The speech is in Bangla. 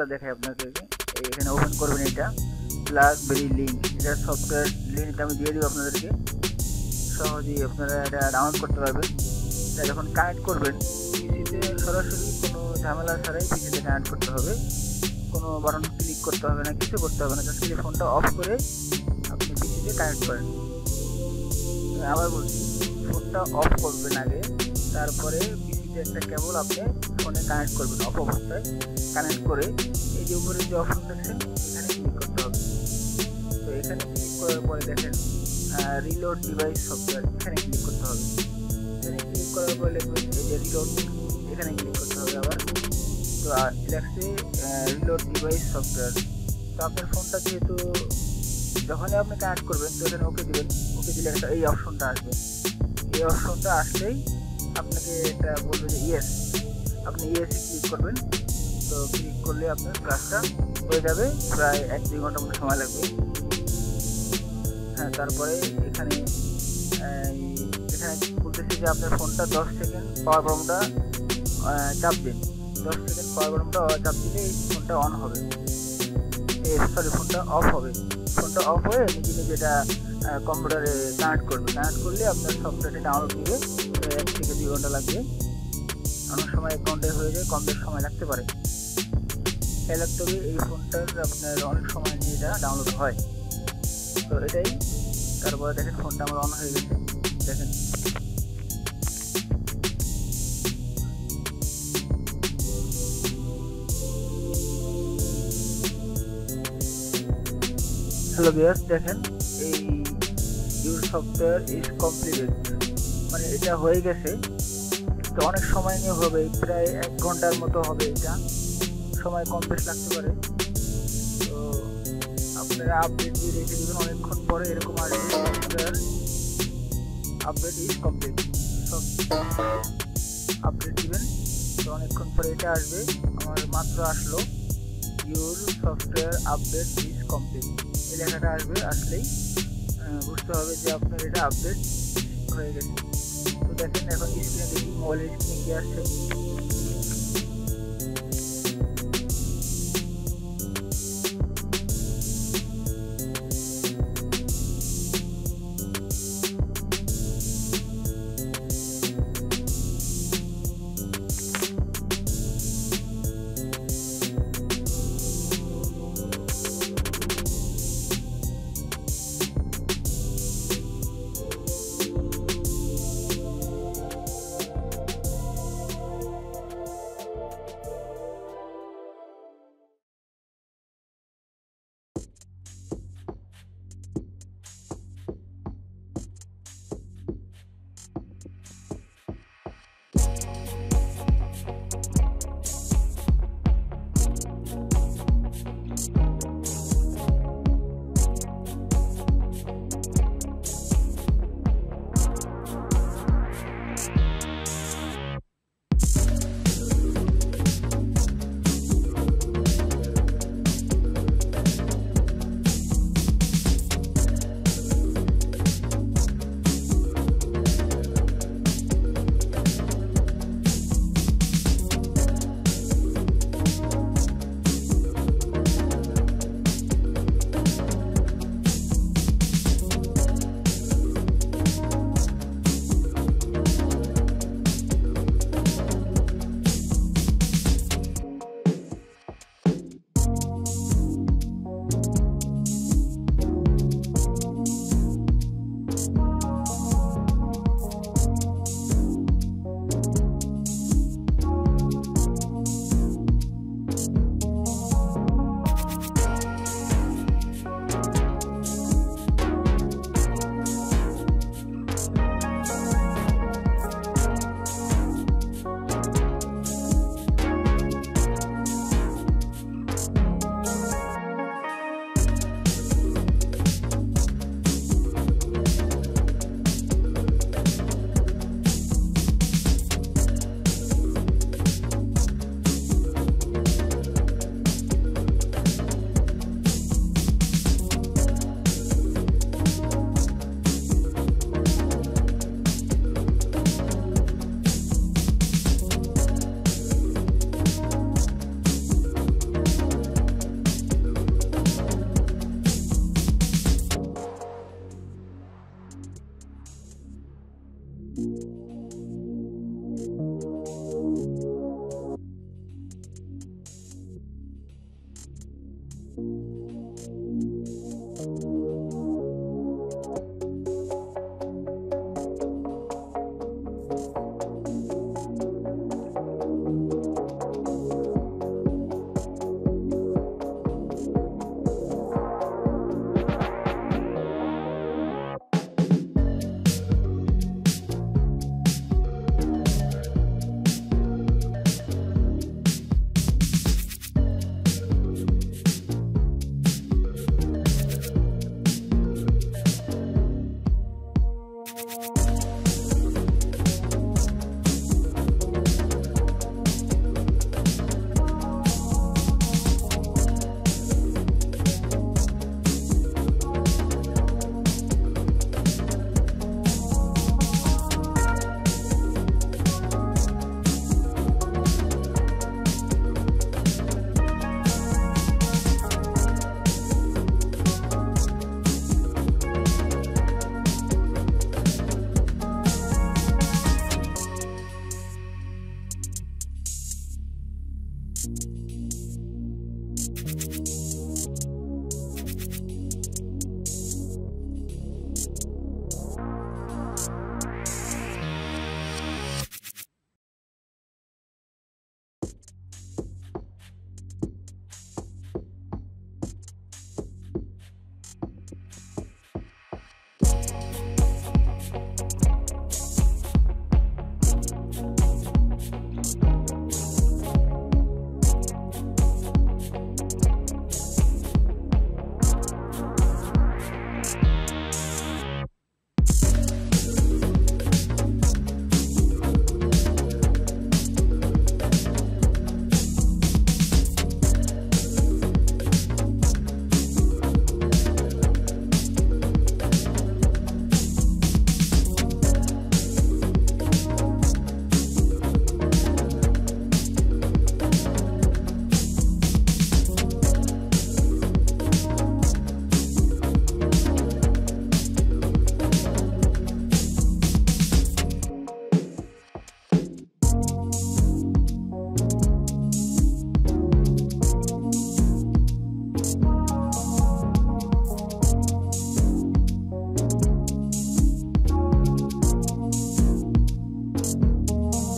ডেমোটা দেখাই আপনাকে। এখানে ওপেন করবেন এটা ব্ল্যাকবেরি লিঙ্ক, এটা সফটওয়্যার লিঙ্ক আমি দিয়ে দিব আপনাদেরকে, সহজেই আপনারা এটা ডাউনলোড করতে পারবেন। এটা যখন কানেক্ট করবেন পিসিতে সরাসরি কোনো ঝামেলা ছাড়াই পিসিতে কানেক্ট করতে হবে, কোনো বাটন ক্লিক করতে হবে না, কিছু করতে হবে না, জাস্ট খালি ফোনটা অফ করে আপনি পিসিতে কানেক্ট করেন। আবার বলছি, ফোনটা অফ করবেন আগে, তারপরে পিসিতে একটা কেবল আপনি ফোনে কানেক্ট করবেন, অফ অবস্থায় কানেক্ট করে এই যে উপরে যে অপশন দেখছেন এখানে ক্লিক করতে হবে। তো এখানে ক্লিক করার পরে দেখেন রিলোড ডিভাইস সফটওয়্যার, এখানে ক্লিক করতে হবে। এখানে ক্লিক করার পরে লিখবেন এই যে রিলোড, এখানে ক্লিক করতে হবে আবার। তো লেখছে রিলোড ডিভাইস সফটওয়্যার। তো আপনার ফোনটা যেহেতু যখনই আপনি কানেক্ট করবেন তো এখানে ওকে দিবেন, ওকে দিলে একটা এই অপশনটা আসবে। এই অপশনটা আসলেই আপনাকে এটা বলবে যে ইয়েস, আপনি ইয়েসে ক্লিক করবেন। তো ক্লিক করলে আপনার কাজটা হয়ে যাবে, প্রায় 1-2 ঘন্টা মতো সময় লাগবে। হ্যাঁ, তারপরে এখানে বলতেছি যে আপনার ফোনটা 10 সেকেন্ড পাওয়ার বাটনটা চাপ দিন। 10 সেকেন্ড পাওয়ার বাটনটা চাপ দিলে এই ফোনটা অন হবে, ফোনটা অফ হবে। ফোনটা অফ হয়ে নিজে নিজে এটা কম্পিউটারে কানেক্ট করবে। কানেক্ট করলে আপনার সফটওয়্যারটা ডাউনলোড দিবে, 1 থেকে 2 ঘন্টা লাগবে। অনেক সময় 1 ঘন্টায় হয়ে যায়, কম বেশ সময় লাগতে পারে। খেয়াল রাখতে হবে এই ফোনটার আপনার অনেক সময় নিয়ে এটা ডাউনলোড হয়। তো এটাই। তারপরে দেখেন ফোনটা আমার অন হয়ে গেছে, দেখেন হ্যালো ভিউয়ার্স, দেখেন এই ইউর সফটওয়্যার ইজ কমপ্লিটেড, মানে এটা হয়ে গেছে। তো অনেক সময় নিয়ে হবে, প্রায় 1 ঘন্টার মতো হবে, এটা সময় কম বেশ লাগতে পারে। তো আপনারা আপডেট দিয়ে রেখে দেবেন, অনেকক্ষণ পরে এরকম আসবে সফটওয়্যার আপডেট ইজ কমপ্লিট, সব আপডেট দিবেন। তো অনেকক্ষণ পরে এটা আসবে, আমার মাত্র আসলো your software update is complete, এই লেখাটা আসবে। আসলেই বুঝতে হবে যে আপনার এটা আপডেট হয়ে গেছে। তো দেখেন এখন স্ক্রিনে দেখি, মোবাইলের স্ক্রিনে কি আসছে।